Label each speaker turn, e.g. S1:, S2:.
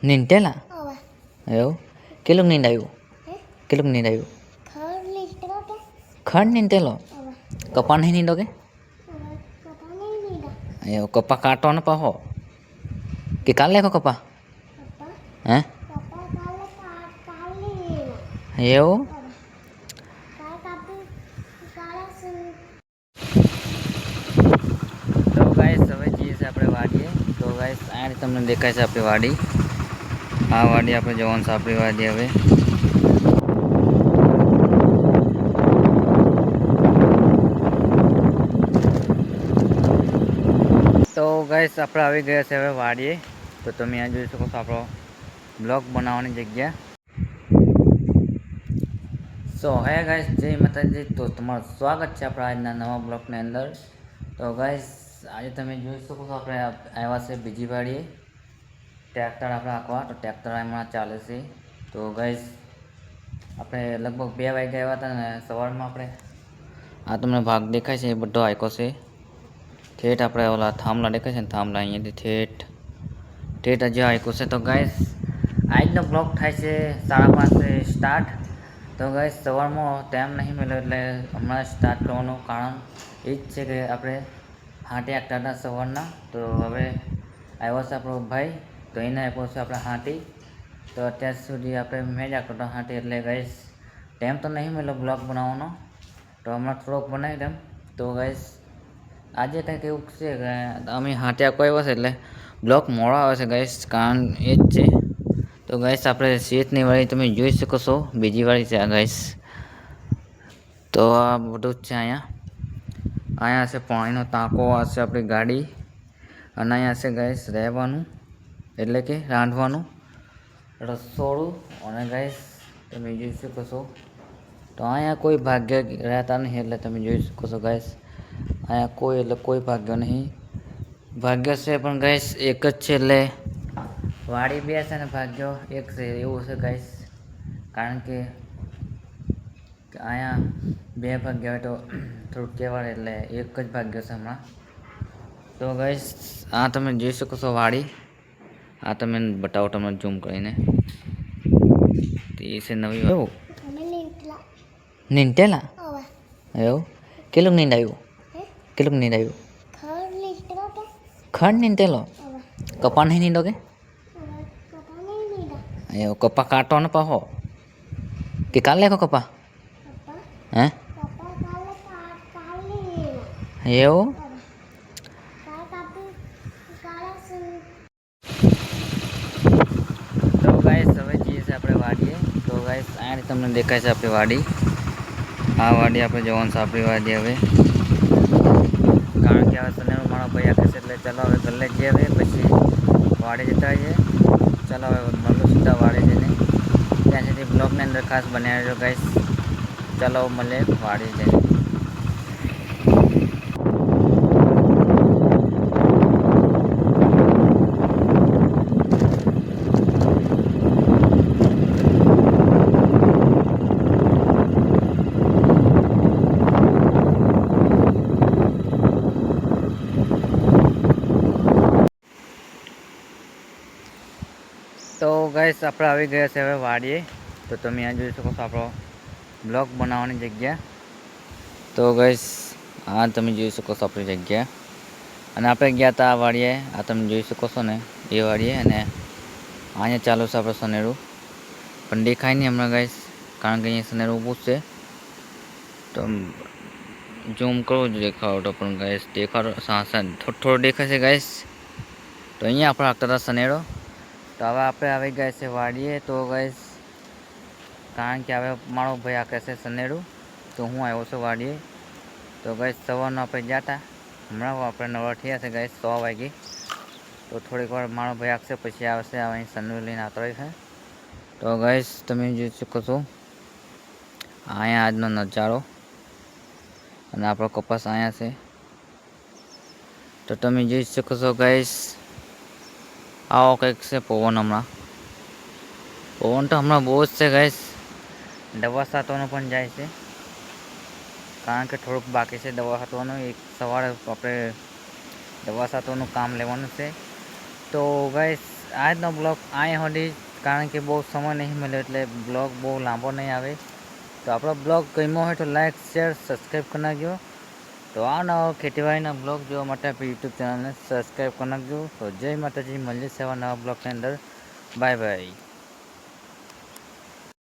S1: નીંટેલા
S2: હવે
S1: એવું કેટલું નીંદ આવ્યું
S2: હે
S1: કેટલું નીંદ આવ્યું
S2: ખડ લીટરો કે
S1: ખંડ નીંટેલો
S2: હવે
S1: કપા નહીં નીંદો કે
S2: હવે પપ્પા નહીં લીધા
S1: એવું કપા કાંટો ને પાહો કે કાલ લેખો કપા
S2: પપ્પા
S1: હે
S2: પપ્પા કાલે લીધા
S1: એવું
S2: હવે કાલ કાપી કાલે
S1: તો ગાઈસ હવે જઈએ છે આપણે વાડીએ તો ગાઈસ આ રીતે તમને દેખાય છે આપણી વાડી આ વાડી આપણે જવાનું છે આપણી વાડી હવે તો ગાઈસ આપણે આવી ગયા છે હવે વાડીએ તો તમે આ જોઈ શકો છો આપણો બ્લોગ બનાવવાની જગ્યા સો હે ગાઈસ જય માતાજી તો તમારું સ્વાગત છે આપણા આજના નવા બ્લોગની અંદર તો ગાઈસ આજે તમે જોઈ શકો છો આપણે આવ્યા છે બીજી વાડીએ ટ્રેક્ટર આપણે આંકવા તો ટ્રેક્ટર એમાં ચાલે છે તો ગાઈસ આપણે લગભગ 2 વાગે આવ્યા હતા ને સવારમાં આપણે આ તમને ભાગ દેખાય છે એ બધો આંક્યો છે ઠેઠ આપણે ઓલા થાંભલા દેખાય છે ને થાંભલા અહીંયાથી ઠેઠ હજી આંક્યો છે તો ગાઈસ આજનો બ્લોગ થાય છે 5:30 સ્ટાર્ટ તો ગાઈસ સવારમાં ટાઈમ નહીં મળ્યો એટલે હમણાં સ્ટાર્ટ કરવાનું કારણ એ જ છે કે આપણે હાંટી આંકતા હતા સવારના તો હવે આવ્યો છે આપણો ભાઈ તો એને આપ્યો છે આપણે હાંટી તો અત્યાર સુધી આપણે મેં જ આંકતો હાંટી એટલે ગાઈસ ટાઈમ તો નહીં મળ્યો બ્લોગ બનાવવાનો તો હમણાં થોડોક બનાવી તેમ તો ગાઈસ આજે કંઈક એવું છે કે અમે હાંટી આંકવા આવ્યા છે એટલે બ્લોગ મોડો આવે છે ગાઈસ કારણ એ જ છે તો ગાઈસ આપણે શેતની વાડી તમે જોઈ શકો છો બીજી વાડી છે આ ગાઈસ તો આ બધું જ છે અહીંયા છે પાણીનો ટાંકો આ છે આપણી ગાડી અને અહીંયા છે ગાઈસ રહેવાનું એટલે કે રાંધવાનું રસોડું અને ગાઈસ તમે જોઈ શકો છો તો અહીંયા કોઈ ભાગ્ય રહેતા નહીં એટલે તમે જોઈ શકો છો ગાઈસ અહીંયા કોઈ એટલે કોઈ ભાગ્ય નહીં ભાગ્ય છે પણ ગાઈસ એક જ છે એટલે વાડી 2 છે ને ભાગ્ય 1 છે એવું છે ગાઈસ કારણ કે અહીંયા 2 ભાગ્ય હોય તો થોડુંક કહેવાય એટલે એક જ ભાગ્ય છે હમણાં તો ગાઈસ આ તમે જોઈ શકો છો વાડી આ તમે બતાવો તમને ઝૂમ કરીને એ છે નવી એવું
S2: અમે લીધલા
S1: નીંટેલા
S2: હવે
S1: એવું કેટલું નીંદ આવ્યું
S2: હે
S1: કેટલું નીંદ આવ્યું
S2: ખડ લીટરો કે
S1: ખંડ નીંટેલો
S2: હવે
S1: કપા નહીં નીંદો કે
S2: હવે પપ્પા નહીં લીધા
S1: એવું કપા કાંટો ને પાહો કે કાલ લેખો કપા
S2: પપ્પા
S1: હે
S2: પપ્પા કાલે લીધા
S1: એવું
S2: હવે કાલ કાપી કાલે
S1: તો ગાઈસ હવે જઈએ છે આપણે વાડીએ તો ગાઈસ આ રીતે તમને દેખાય છે આપણી વાડી આ વાડી આપણે જવાનું છે આપણી વાડી હવે કારણ કે હવે સનેનો મારો ભાઈ આપે છે એટલે ચાલો હવે ગલ્લે જઈએ હવે પછી વાડી જતા આવીએ ચાલો હવે મળું સીધા વાડી જઈને ત્યાં સુધી બ્લોગની અંદર ખાસ બન્યા રહેજો ગાઈસ ચાલો મળે વાડી જઈને તો ગાઈસ આપણે આવી ગયા છે હવે વાડીએ તો તમે આ જોઈ શકો છો આપણો બ્લોગ બનાવવાની જગ્યા તો ગાઈસ આ તમે જોઈ શકો છો આપણી જગ્યા અને આપણે ગયા હતા આ વાડીએ આ તમે જોઈ શકો છો ને એ વાડીએ અને અહીંયા ચાલુ છે આપણે સનેરું પણ દેખાય નહીં હમણાં ગાઈસ કારણ કે અહીંયા સનેરું ઊભું છે તો ઝૂમ કરવું જ દેખાડો તો પણ ગાઈસ દેખાડો થોડો દેખાય છે ગાઈસ તો અહીંયા આપણે આપતા હતા સનેરો તો હવે આપણે આવી ગયા છે વાડીએ તો ગાઈસ કારણ કે હવે મારો ભાઈ આંકે છે સનેડું તો હું આવ્યો છું વાડીએ તો ગાઈસ સવારનો આપણે ગયા હતા હમણાં આપણે નવરા થયા છે ગાઈસ 100 વાગે તો થોડીક વાર મારો ભાઈ આંકશે પછી આવશે અહીં સનેડું લઈને આવતો છે તો ગાઈસ તમે જોઈ શકો છો અહીંયા આજનો નજારો અને આપણો કપાસ અહીંયા છે તો તમે જોઈ શકો છો ગાઈસ આવો કંઈક છે પવન તો હમણાં બહુ જ છે ગાઈસ દવા છાંટવાનું પણ જાય છે કારણ કે થોડુંક બાકી છે દવા છાંટવાનું એક સવારે આપણે દવા છાંટવાનું કામ લેવાનું છે તો ગાઈસ આજનો બ્લોગ અહીંયા સુધી, કારણ કે બહુ સમય નહીં મળ્યો એટલે બ્લોગ બહુ લાંબો નહીં આવે. તો આપણો બ્લોગ ગમ્યો હોય તો લાઈક, શેર, સબસ્ક્રાઈબ કરી નાખજો. તો આ નવા ખેતીવાડીના બ્લોગ જોવા માટે આપણી યુટ્યુબ ચેનલને સબસ્ક્રાઈબ કરી નાખજો. તો જય માતાજી, મળીએ છે આવા નવા બ્લોગની અંદર. Bye bye.